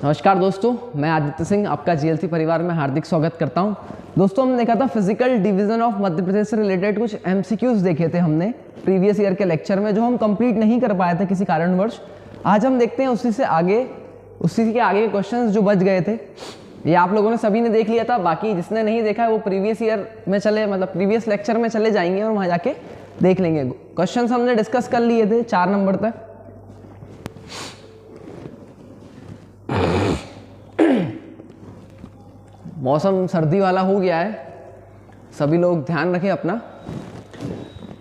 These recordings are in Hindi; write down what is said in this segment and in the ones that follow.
नमस्कार दोस्तों, मैं आदित्य सिंह आपका जीएलसी परिवार में हार्दिक स्वागत करता हूं। दोस्तों, हमने देखा था फिजिकल डिवीजन ऑफ मध्य प्रदेश से रिलेटेड कुछ एमसीक्यूज देखे थे हमने प्रीवियस ईयर के लेक्चर में, जो हम कंप्लीट नहीं कर पाए थे किसी कारणवश। आज हम देखते हैं उसी के आगे के क्वेश्चंस जो बच गए थे। ये आप लोगों ने सभी ने देख लिया था, बाकी जिसने नहीं देखा है वो प्रीवियस ईयर में प्रीवियस लेक्चर में चले जाएंगे और वहाँ जाके देख लेंगे। क्वेश्चंस हमने डिस्कस कर लिए थे 4 नंबर तक। मौसम सर्दी वाला हो गया है, सभी लोग ध्यान रखें अपना,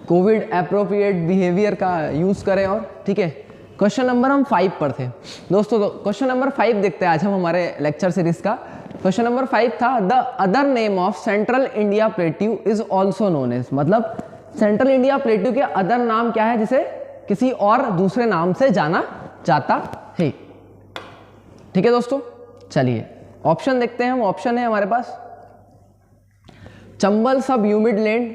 कोविड एप्रोप्रिएट बिहेवियर का यूज करें। और ठीक है, क्वेश्चन नंबर हम 5 पर थे दोस्तों। तो क्वेश्चन नंबर 5 देखते हैं आज हम हमारे लेक्चर सीरीज का। क्वेश्चन नंबर 5 था, the other name of central India plateau is also known as. मतलब सेंट्रल इंडिया प्लेट्यू के अदर नाम क्या है जिसे किसी और दूसरे नाम से जाना जाता है। ठीक है दोस्तों, चलिए ऑप्शन देखते हैं हम। ऑप्शन है हमारे पास Chambal sub humid land,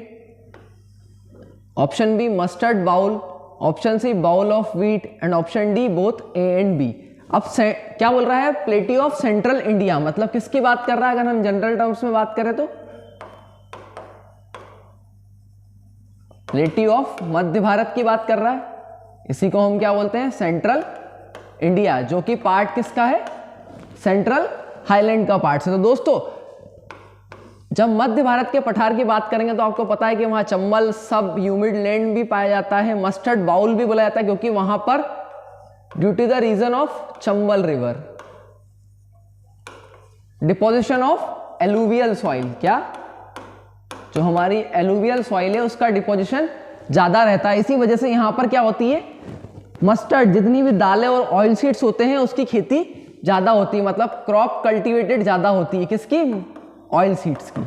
option B mustard bowl, option C bowl of wheat and option D both A and B. अब क्या बोल रहा है, प्लेट्यू ऑफ सेंट्रल इंडिया, मतलब किसकी बात कर रहा है? अगर हम जनरल टर्म्स में बात करें तो प्लेट्यू ऑफ मध्य भारत की बात कर रहा है। इसी को हम क्या बोलते हैं, सेंट्रल इंडिया, जो कि पार्ट किसका है, सेंट्रल हाईलैंड का पार्ट से। तो दोस्तों, जब मध्य भारत के पठार की बात करेंगे तो आपको पता है कि वहां चंबल सब ह्यूमिड लैंड भी पाया जाता है, मस्टर्ड बाउल भी बोला जाता है, क्योंकि वहां पर due to the reason of Chambal river deposition of alluvial soil, क्या जो हमारी एलुवियल सॉइल है उसका डिपोजिशन ज्यादा रहता है। इसी वजह से यहां पर क्या होती है, मस्टर्ड जितनी भी दालें और ऑयल सीड्स होते हैं उसकी खेती ज्यादा होती है, मतलब क्रॉप कल्टीवेटेड ज्यादा होती है। किसकी? ऑयल सीड्स की,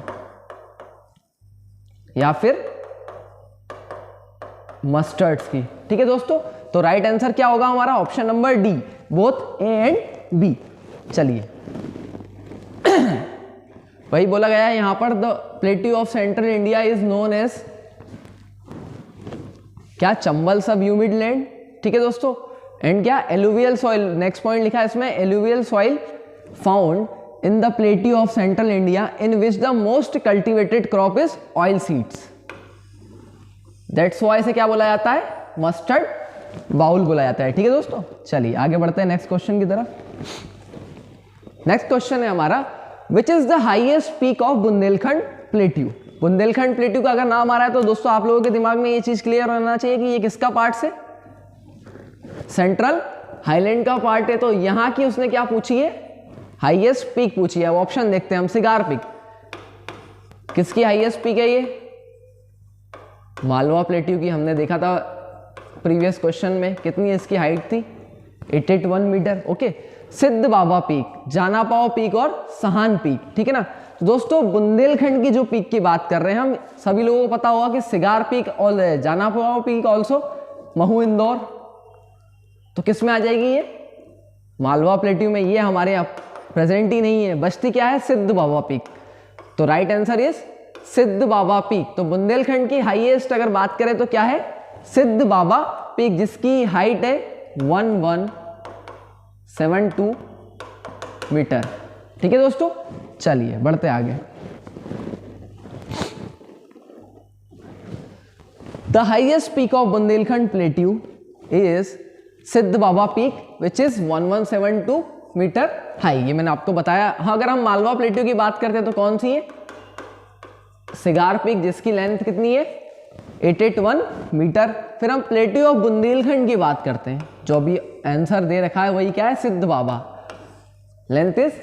या फिर मस्टर्ड्स की। ठीक है दोस्तों, तो राइट आंसर क्या होगा हमारा, option number D, both A and B. चलिए वही बोला गया है यहां पर, the plateau of central India is known as क्या, चंबल सब ह्यूमिड लैंड। ठीक है दोस्तों, एंड क्या, एलुवियल सॉइल। नेक्स्ट पॉइंट लिखा है इसमें, alluvial soil found in the plateau of central India in which the most cultivated crop is oil seeds. That's why से क्या बोला जाता है, मस्टर्ड बाउल बोला जाता है। ठीक है दोस्तों, चलिए आगे बढ़ते हैं नेक्स्ट क्वेश्चन की तरफ। नेक्स्ट क्वेश्चन है हमारा, विच is the highest peak of Bundelkhand plateau. Bundelkhand plateau का अगर नाम आ रहा है तो दोस्तों आप लोगों के दिमाग में ये चीज क्लियर होना चाहिए कि ये किसका पार्ट से, सेंट्रल हाईलैंड का पार्ट है। तो यहां की उसने क्या पूछी है, हाईएस्ट पीक पूछी है। ऑप्शन देखते हैं हम, सिगार पीक, किसकी हाईएस्ट पीक है ये, मालवा प्लेट्यू की। हमने देखा था प्रीवियस क्वेश्चन में, कितनी इसकी हाइट थी, 881 मीटर। ओके, सिद्ध बाबा पीक, जाना पाओ पीक और सहान पीक। ठीक है ना। तो दोस्तों, बुंदेलखंड की जो पीक की बात कर रहे हैं हम, सभी लोगों को पता होगा कि सिगार पीक और जाना पाओ पीक ऑल्सो महू इंदौर। तो किस में आ जाएगी ये, मालवा प्लेट्यू में। ये हमारे यहाँ प्रेजेंट ही नहीं है, बचती क्या है, सिद्ध बाबा पीक। तो right answer is Siddh Baba peak. तो बुंदेलखंड की हाईएस्ट अगर बात करें तो क्या है, सिद्ध बाबा पीक, जिसकी हाइट है 1172 मीटर। ठीक है दोस्तों, चलिए बढ़ते आगे। The highest peak of Bundelkhand plateau is Siddh Baba peak which is 1172 metre high. ये मैंने आपको बताया। हाँ, अगर हम मालवा प्लेट्यू की बात करते हैं तो कौन सी है, सिगार पीक, जिसकी लेंथ कितनी है, 881 मीटर। फिर हम प्लेट्यू ऑफ बुंदेलखंड की बात करते हैं, जो भी आंसर दे रखा है वही क्या है, सिद्ध बाबा, लेंथ इज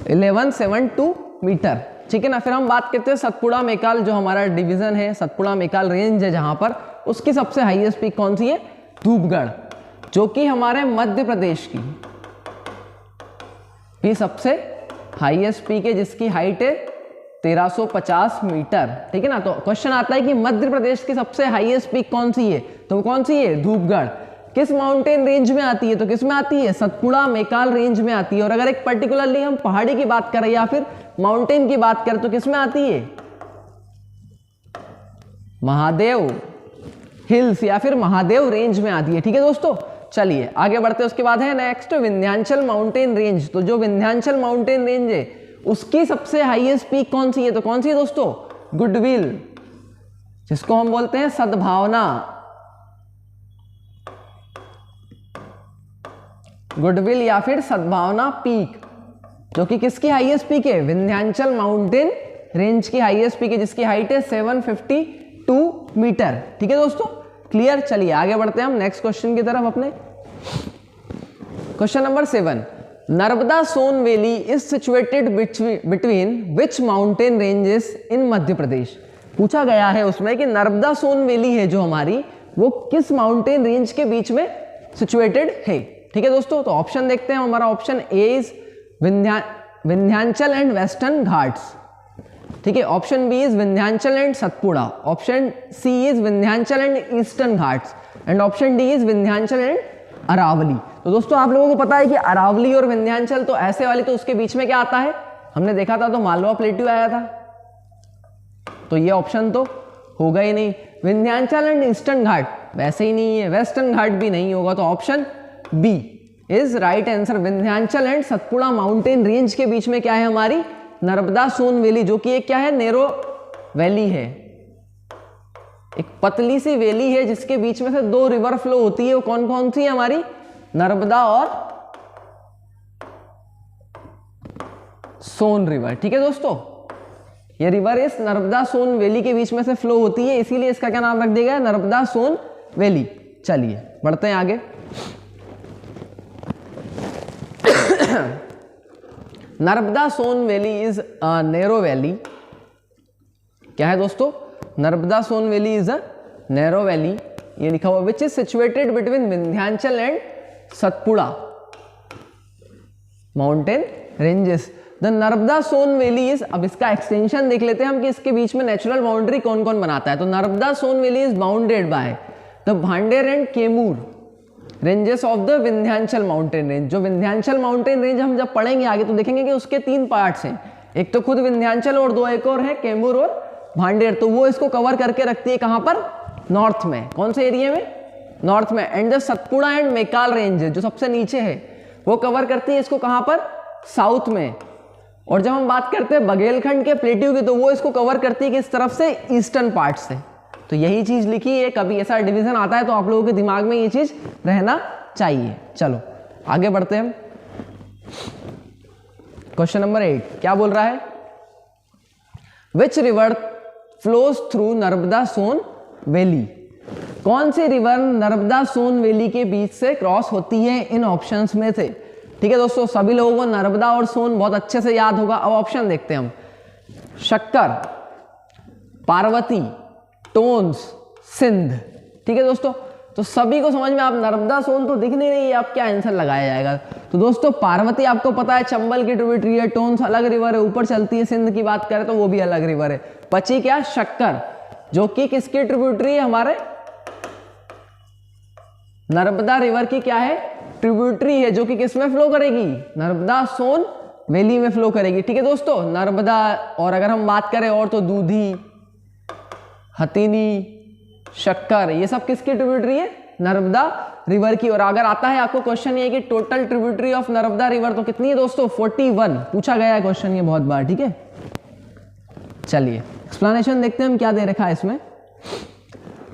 1172 मीटर। ठीक है ना। फिर हम बात करते हैं सतपुड़ा मेकाल, जो हमारा डिवीजन है, सतपुड़ा मेकाल रेंज है जहां पर, उसकी सबसे हाईएस्ट पीक कौन सी है, धूपगढ़, जो कि हमारे मध्य प्रदेश की भी सबसे हाईएस्ट पीक है, जिसकी हाइट है 1350 मीटर। ठीक है ना। तो क्वेश्चन आता है कि मध्य प्रदेश की सबसे हाईएस्ट पीक कौन सी है, तो कौन सी है, धूपगढ़। किस माउंटेन रेंज में आती है, तो किस में आती है, सतपुड़ा मेकाल रेंज में आती है। और अगर एक पर्टिकुलरली हम पहाड़ी की बात करें या फिर माउंटेन की बात करें तो किस में आती है, महादेव हिल्स या फिर महादेव रेंज में आती है। ठीक है दोस्तों, चलिए आगे बढ़ते हैं। उसके बाद है नेक्स्ट विंध्याचल माउंटेन रेंज। तो जो विंध्याचल माउंटेन रेंज है उसकी सबसे हाईएस्ट पीक कौन सी है? तो कौन सी है दोस्तों? गुडविल, जिसको हम बोलते हैं सद्भावना, गुडविल या फिर सद्भावना पीक, जो कि किसकी हाईएस्ट पीक है? विंध्याचल माउंटेन रेंज की हाईएस्ट पीक है, जिसकी हाइट है 752 मीटर। ठीक है दोस्तों, क्लियर। चलिए आगे बढ़ते हैं हम नेक्स्ट क्वेश्चन की तरफ अपने। Question number 7, Narmada Son valley is situated between which mountain ranges in Madhya Pradesh. पूछा गया है उसमें कि नर्मदा सोन वैली है जो हमारी, वो किस माउंटेन रेंज के बीच में सिचुएटेड है। ठीक है दोस्तों, तो ऑप्शन देखते हैं। हमारा option A is Vindhyachal and Western Ghats, ठीक है। Option B is Vindhyachal and Satpura, option C is Vindhyachal and Eastern Ghats, and option D is Vindhyachal and Aravalli. तो दोस्तों आप लोगों को पता है कि अरावली और विंध्याचल, तो ऐसे वाली, तो उसके बीच में क्या आता है? हमने देखा था तो मालवा प्लेट्यू आया था, तो ये ऑप्शन तो होगा ही नहीं। विंध्याचल एंड ईस्टर्न घाट वैसे ही नहीं है, वेस्टर्न घाट भी नहीं होगा, तो option B is right answer. Vindhyachal and Satpura mountain range के बीच में क्या है? हमारी नर्मदा सोन वैली, जो कि एक क्या है? नैरो वैली है, एक पतली सी वैली है जिसके बीच में से दो रिवर फ्लो होती है। वो कौन कौन सी है? हमारी नर्मदा और सोन रिवर। ठीक है दोस्तों, ये रिवर इस नर्मदा सोन वैली के बीच में से फ्लो होती है, इसीलिए इसका क्या नाम रख दिया गया? नर्मदा सोन वैली। चलिए बढ़ते हैं आगे। Narmada Son valley is a narrow valley. क्या है दोस्तों? Narmada Son valley is a narrow valley, ये लिखा हुआ, which is situated between Vindhyachal and Satpura mountain ranges. The Narmada Son valley is, अब इसका एक्सटेंशन देख लेते हैं हम कि इसके बीच में नेचुरल बाउंड्री कौन कौन बनाता है। तो Narmada Son valley is bounded by the Bhander and Kaimur ranges of the Vindhyachal mountain range. जो विंध्याचल माउंटेन रेंज हम जब पढ़ेंगे आगे तो देखेंगे कि उसके 3 पार्ट्स हैं, एक तो खुद विंध्याचल और 2 एक और है केमूर और भांडेर। तो वो इसको कवर करके रखती है कहां पर? नॉर्थ में। कौन से एरिया में? नॉर्थ में। And the Satpura and Maikal range जो सबसे नीचे है वो कवर करती है इसको कहां पर? साउथ में। और जब हम बात करते हैं बघेलखंड के प्लेट्यू की, तो वो इसको कवर करती है किस तरफ से? ईस्टर्न पार्ट से। तो यही चीज लिखी है, कभी ऐसा डिवीजन आता है तो आप लोगों के दिमाग में ये चीज रहना चाहिए। चलो आगे बढ़ते हैं हम। क्वेश्चन नंबर 8 क्या बोल रहा है? Which river flows through Narmada Son valley. कौन सी रिवर नर्मदा सोन वैली के बीच से क्रॉस होती है इन ऑप्शंस में से? ठीक है दोस्तों, सभी लोगों को नर्मदा और सोन बहुत अच्छे से याद होगा। अब ऑप्शन देखते हैं हम। शक्कर, पार्वती, टोन्स, सिंध। ठीक है दोस्तों, तो सभी को समझ में, आप नर्मदा सोन तो दिख नहीं रही है, आप क्या आंसर लगाया जाएगा? तो दोस्तों पार्वती आपको पता है चंबल की ट्रिब्यूटरी है, टोन्स अलग रिवर है, ऊपर चलती है। सिंध की बात करें तो वो भी अलग रिवर है। बची क्या? शक्कर, जो कि किसकी ट्रिब्यूटरी है? हमारे नर्मदा रिवर की क्या है? ट्रिब्यूटरी है, जो कि किसमें फ्लो करेगी? नर्मदा सोन वैली में फ्लो करेगी। ठीक है दोस्तों, नर्मदा, और अगर हम बात करें और तो दूधी, हथिनी, शक्कर, ये सब किसकी ट्रिब्यूटरी है? नर्मदा रिवर की। और अगर आता है आपको क्वेश्चन ये कि total tributary of Narmada river तो कितनी है दोस्तों? 41 पूछा गया है क्वेश्चन ये बहुत बार। ठीक है, चलिए एक्सप्लेनेशन देखते हैं हम क्या दे रखा है इसमें।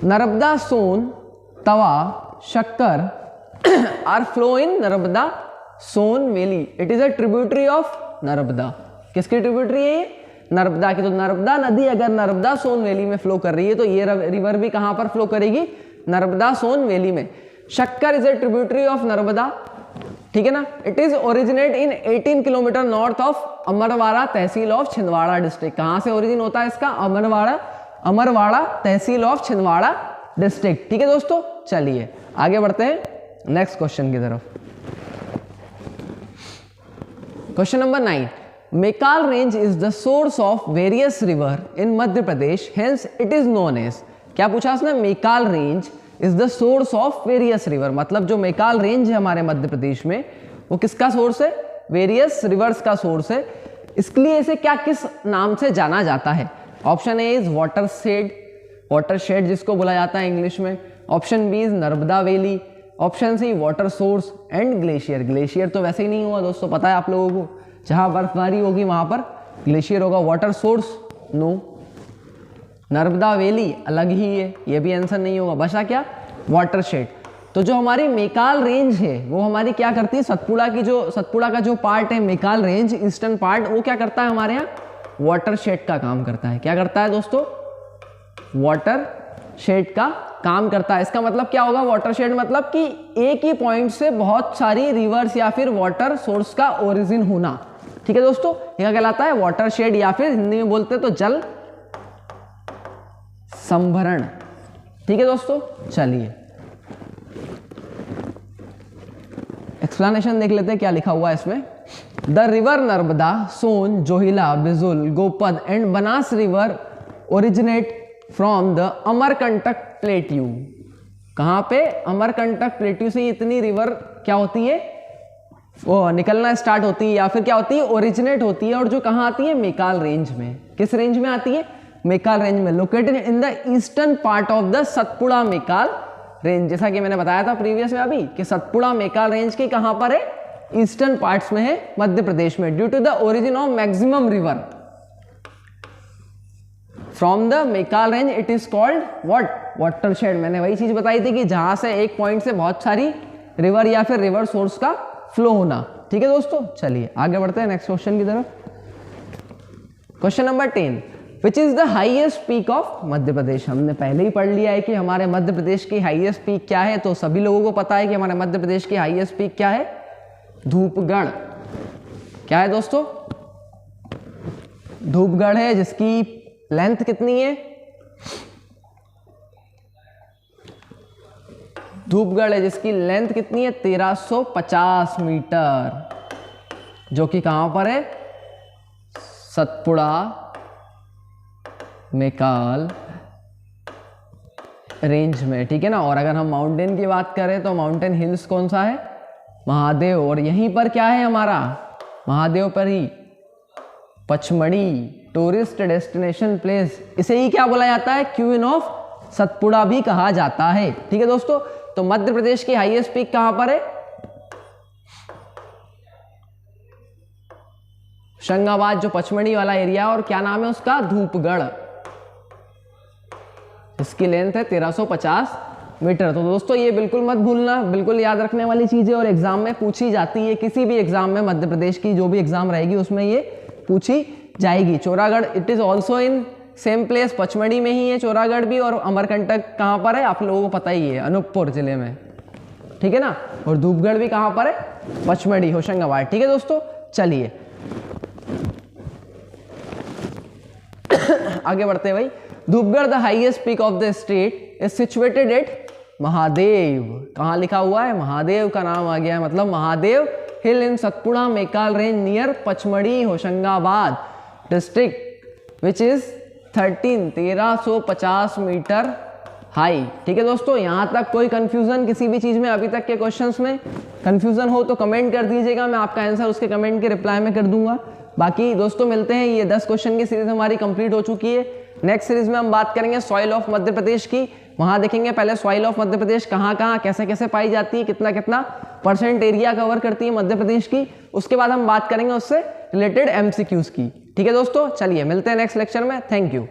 Narmada Son, Tawa, Shakkar are flow in Narmada Son valley. It is a tributary of Narmada. किसकी ट्रिब्यूटरी है ये? नर्मदा की। तो नर्मदा नदी अगर नर्मदा सोन वैली में फ्लो कर रही है तो ये रिवर भी कहां पर फ्लो करेगी? नर्मदा सोन वैली में। शक्कर is a tributary of Narmada. ठीक है ना। It is originate in 18 kilometre north of Amarwara tehsil of Chhindwara district. कहां से ओरिजिन होता है इसका? अमरवाड़ा तहसील ऑफ छिंदवाड़ा डिस्ट्रिक्ट। ठीक है दोस्तों, चलिए आगे बढ़ते हैं नेक्स्ट क्वेश्चन की तरफ। Question number 9, Maikal range is the source of various river in Madhya Pradesh, hence it is known as. क्या पूछा उसने? Maikal range is the source of various river, मतलब जो मेकाल रेंज है हमारे मध्य प्रदेश में वो किसका सोर्स है? वेरियस रिवर्स का सोर्स है। इसके लिए इसे क्या, किस नाम से जाना जाता है? ऑप्शन ए इज वाटरशेड जिसको बोला जाता है इंग्लिश में। Option B is Narmada valley, option C water source and glacier. Glacier तो वैसे ही नहीं हुआ दोस्तों, पता है आप लोगों को, जहां बर्फबारी होगी वहां पर ग्लेशियर होगा। Water source no. Narmada valley अलग ही है, ये भी आंसर नहीं होगा। बचा क्या? वाटरशेड। तो जो हमारी मेकाल रेंज है वो हमारी क्या करती है, सतपुड़ा का जो पार्ट है मेकाल रेंज ईस्टर्न पार्ट, वो क्या करता है हमारे यहाँ वाटरशेड का काम करता है। क्या करता है दोस्तों? वाटरशेड का काम करता है। इसका मतलब क्या होगा? वाटरशेड मतलब कि एक ही पॉइंट से बहुत सारी रिवर्स या फिर वाटर सोर्स का ओरिजिन होना। ठीक है दोस्तों, यह कहलाता है वाटरशेड, या फिर हिंदी में बोलते तो जल संभरण। ठीक है दोस्तों, चलिए एक्सप्लेनेशन देख लेते हैं क्या लिखा हुआ है इसमें। The river Narmada, Son, Johila, Bijul, Gopad and Banas river originate from the Amarkantak plateau. कहां पे? अमरकंटक प्लेट्यू से इतनी रिवर क्या होती है, वो निकलना स्टार्ट होती है, या फिर क्या होती है, ओरिजिनेट होती है। और जो कहां आती है? मेकाल रेंज में। किस रेंज में आती है? मेकाल रेंज में। Located in the eastern part of the Satpura Maikal range. जैसा कि मैंने बताया था प्रीवियस में अभी कि सतपुड़ा मेकाल रेंज की कहां पर है? ईस्टर्न पार्ट्स में है, मध्य प्रदेश में। Due to the origin of maximum river from the Maikal range it is called what? Watershed. मैंने वही चीज बताई थी कि जहां से एक पॉइंट से बहुत सारी रिवर या फिर रिवर सोर्स का फ्लो होना। ठीक है दोस्तों, चलिए आगे बढ़ते हैं नेक्स्ट क्वेश्चन की तरफ। Question number 10, which is the highest peak of Madhya Pradesh. हमने पहले ही पढ़ लिया है कि हमारे मध्य प्रदेश की हाईएस्ट पीक क्या है, तो सभी लोगों को पता है कि हमारे मध्य प्रदेश की हाईएस्ट पीक क्या है? धूपगढ़। क्या है दोस्तों? धूपगढ़ है, जिसकी लेंथ कितनी है? धूपगढ़ है जिसकी लेंथ कितनी है? 1350 मीटर, जो कि कहां पर है? सतपुड़ा मेकाल रेंज में। ठीक है ना। और अगर हम माउंटेन की बात करें तो माउंटेन हिल्स कौन सा है? महादेव। और यहीं पर क्या है हमारा? महादेव पर ही पचमढ़ी टूरिस्ट डेस्टिनेशन प्लेस, इसे ही क्या बोला जाता है? क्वीन ऑफ सतपुड़ा भी कहा जाता है। ठीक है दोस्तों, तो मध्य प्रदेश की हाईएस्ट पीक कहां पर है? होशंगाबाद, जो पचमढ़ी वाला एरिया, और क्या नाम है उसका? धूपगढ़। इसकी लेंथ है 1350 मीटर। तो दोस्तों ये बिल्कुल मत भूलना, बिल्कुल याद रखने वाली चीज है और एग्जाम में पूछी जाती है। किसी भी एग्जाम में मध्य प्रदेश की जो भी एग्जाम रहेगी उसमें ये पूछी जाएगी। Chauragarh it is also in same place, Pachmarhi में ही है चौरागढ़ भी। और अमरकंटक कहां पर है? आप लोगों को पता ही है, अनूपपुर जिले में। ठीक है ना। और धूपगढ़ भी कहां पर है? पचमढ़ी, होशंगाबाद। ठीक है दोस्तों, चलिए आगे बढ़ते हैं भाई। Dhupgarh the highest peak of the state is situated at Mahadev. कहां लिखा हुआ है? महादेव का नाम आ गया है, मतलब Mahadev hill in Satpura Maikal range near Pachmarhi, Hoshangabad district, which is 1350 metre high. ठीक है दोस्तों, यहां तक कोई कंफ्यूजन किसी भी चीज में अभी तक के क्वेश्चंस में कंफ्यूजन हो तो कमेंट कर दीजिएगा, मैं आपका आंसर उसके कमेंट के रिप्लाई में कर दूंगा। बाकी दोस्तों मिलते हैं, ये 10 क्वेश्चन की सीरीज हमारी कंप्लीट हो चुकी है। नेक्स्ट सीरीज में हम बात करेंगे सॉइल ऑफ मध्य प्रदेश की। वहां देखेंगे पहले सॉइल ऑफ मध्य प्रदेश कहां कहां कैसे कैसे पाई जाती है, कितना कितना % एरिया कवर करती है मध्य प्रदेश की। उसके बाद हम बात करेंगे उससे रिलेटेड MCQs की। ठीक है दोस्तों, चलिए मिलते हैं नेक्स्ट लेक्चर में। Thank you.